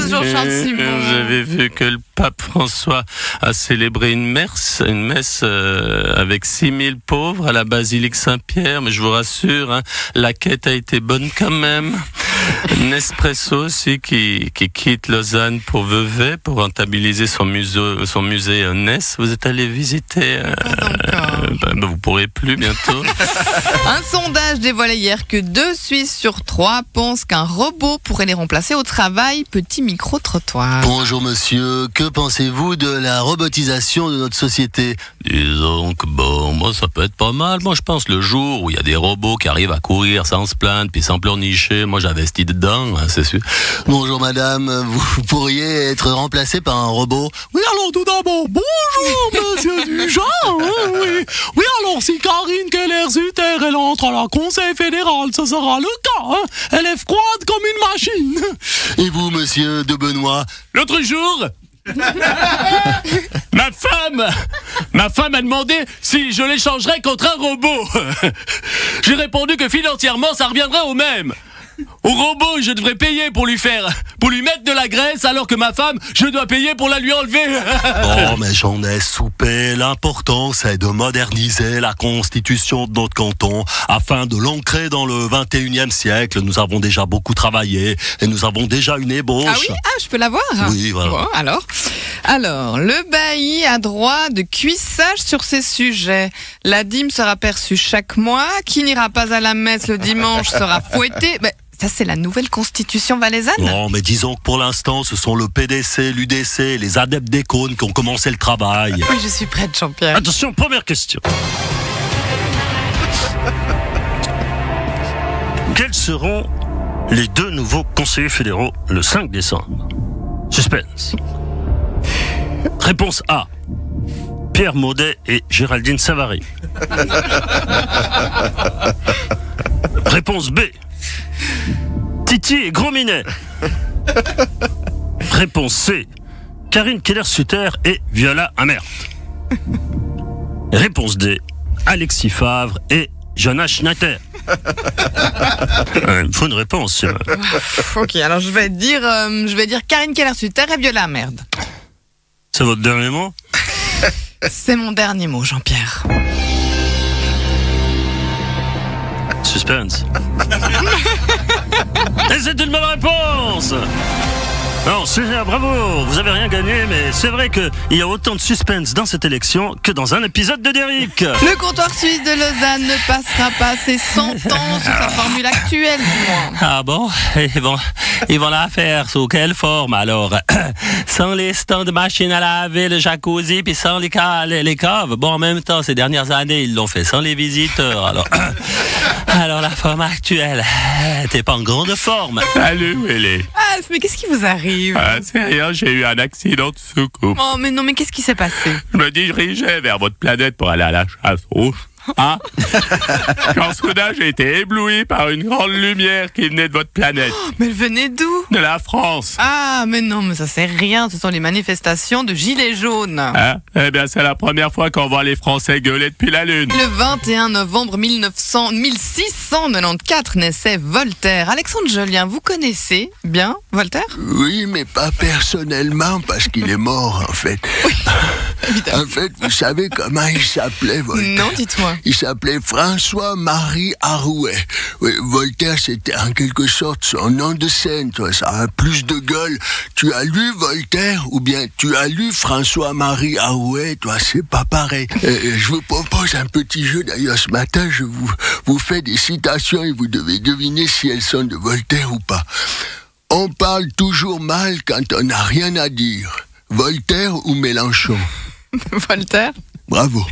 Bonjour Charles Simon. Vous avez vu que le pape François a célébré une messe avec 6000 pauvres à la basilique Saint-Pierre, mais je vous rassure, la quête a été bonne quand même. Nespresso aussi qui quitte Lausanne pour Vevey pour rentabiliser son musée Ness. Vous êtes allé visiter vous pourrez plus bientôt. Un sondage dévoilait hier que 2 Suisses sur 3 pensent qu'un robot pourrait les remplacer au travail. Petit micro-trottoir. Bonjour monsieur, que pensez-vous de la robotisation de notre société? Disons que moi ça peut être pas mal. Moi je pense le jour où il y a des robots qui arrivent à courir sans se plaindre puis sans pleurnicher, moi j'investis dedans, c'est sûr. Bonjour madame, vous pourriez être remplacé par un robot? Oui, alors tout d'abord, bonjour monsieur Duchamp. Oui, alors si Karine Keller-Sutter elle entre à la Conseil fédéral, ce sera le cas. Elle est froide comme une machine. Et vous monsieur de Benoît? L'autre jour, ma femme a demandé si je l'échangerais contre un robot. J'ai répondu que financièrement ça reviendrait au même. Au robot, je devrais payer pour lui mettre de la graisse, alors que ma femme, je dois payer pour la lui enlever. Oh, mais j'en ai soupé. L'important, c'est de moderniser la constitution de notre canton afin de l'ancrer dans le 21e siècle. Nous avons déjà beaucoup travaillé et nous avons déjà une ébauche. Ah oui? Je peux la voir? Oui, voilà. Bon, alors, le bailli a droit de cuissage sur ces sujets. La dîme sera perçue chaque mois. Qui n'ira pas à la messe le dimanche sera fouetté. Ça, c'est la nouvelle constitution valaisanne. Non, mais disons que pour l'instant, ce sont le PDC, l'UDC et les adeptes des cônes qui ont commencé le travail. Oui, je suis prête, Jean-Pierre. Attention, première question. Quels seront les 2 nouveaux conseillers fédéraux le 5 décembre? Suspense. Réponse A. Pierre Maudet et Géraldine Savary. Réponse B. Titi et Gros Minet. Réponse C. Karine Keller-Sutter et Viola Amert. Réponse D. Alexis Favre et Jonas Schneider. Il faut une réponse. Ok, alors je vais dire Karine Keller-Sutter et Viola Amert. C'est votre dernier mot? C'est mon dernier mot, Jean-Pierre. Suspense. Et c'est une bonne réponse. Non, bravo, vous avez rien gagné, mais c'est vrai qu'il y a autant de suspense dans cette élection que dans un épisode de Derrick. Le comptoir suisse de Lausanne ne passera pas ses 100 ans sous sa formule actuelle, du moins. Ah bon? Ils vont la faire sous quelle forme alors? Sans les stands de machines à laver, le jacuzzi, puis sans les caves. Bon, en même temps, ces dernières années, ils l'ont fait sans les visiteurs. Alors la forme actuelle, t'es pas en grande forme. Salut Willy. Mais qu'est-ce qui vous arrive? C'est rien, j'ai eu un accident de secours. Oh, mais non, mais qu'est-ce qui s'est passé? Je me dirigeais vers votre planète pour aller à la chasse aux quand soudain j'ai été ébloui par une grande lumière qui venait de votre planète. Mais elle venait d'où? De la France. Ah, mais non, mais ça c'est rien, ce sont les manifestations de Gilets jaunes. Eh bien, c'est la première fois qu'on voit les Français gueuler depuis la Lune. Le 21 novembre 1694 naissait Voltaire. Alexandre Jolien, vous connaissez bien Voltaire? Oui, mais pas personnellement, parce qu'il est mort, en fait. Oui, évidemment. En fait, vous savez comment il s'appelait, Voltaire? Non, dites-moi. Il s'appelait François-Marie Arouet. Oui, Voltaire, c'était en quelque sorte son nom de scène, toi. Ça a plus de gueule. Tu as lu Voltaire ou bien tu as lu François-Marie Arouet, toi, c'est pas pareil. Je vous propose un petit jeu, d'ailleurs, ce matin, je vous fais des citations et vous devez deviner si elles sont de Voltaire ou pas. On parle toujours mal quand on n'a rien à dire. Voltaire ou Mélenchon? Voltaire. Bravo.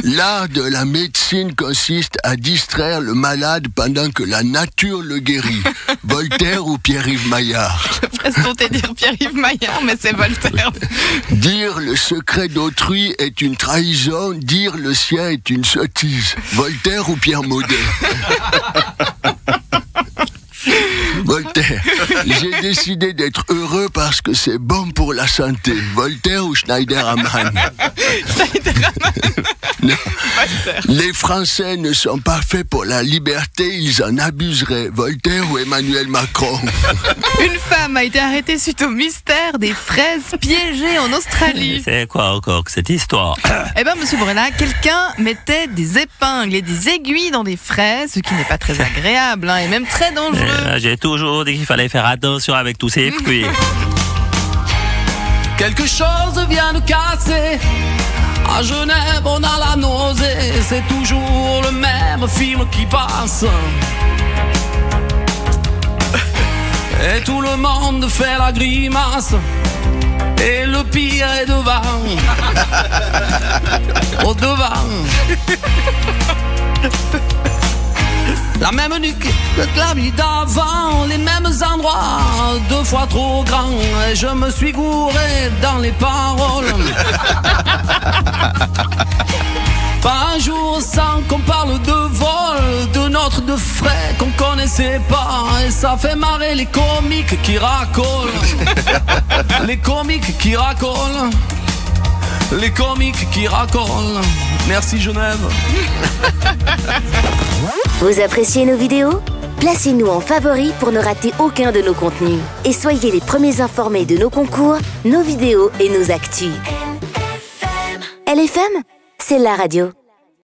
L'art de la médecine consiste à distraire le malade pendant que la nature le guérit. Voltaire ou Pierre-Yves Maillard? Je presque tenté dire Pierre-Yves Maillard, mais c'est Voltaire. Dire le secret d'autrui est une trahison, dire le sien est une sottise. Voltaire ou Pierre Maudet? Voltaire, j'ai décidé d'être heureux parce que c'est bon pour la santé. Voltaire ou Schneiderman? Non. Les Français ne sont pas faits pour la liberté, ils en abuseraient. Voltaire ou Emmanuel Macron? Une femme a été arrêtée suite au mystère des fraises piégées en Australie. C'est quoi encore que cette histoire? Eh ben, monsieur Brella, quelqu'un mettait des épingles et des aiguilles dans des fraises, ce qui n'est pas très agréable, hein, et même très dangereux. J'ai toujours dit qu'il fallait faire attention avec tous ces fruits. Quelque chose vient de casser. À Genève, on a la nausée. C'est toujours le même film qui passe. Et tout le monde fait la grimace. Et le pire est devant. Au devant. La même nuque que la vie d'avant, les mêmes endroits, 2 fois trop grands. Et je me suis gouré dans les paroles. Pas un jour sans qu'on parle de vol, de notre de frais qu'on connaissait pas. Et ça fait marrer les comiques qui racolent. Les comiques qui racolent. Les comiques qui racolent. Merci Genève. Vous appréciez nos vidéos? Placez-nous en favoris pour ne rater aucun de nos contenus. Et soyez les premiers informés de nos concours, nos vidéos et nos actus. LFM, c'est la radio.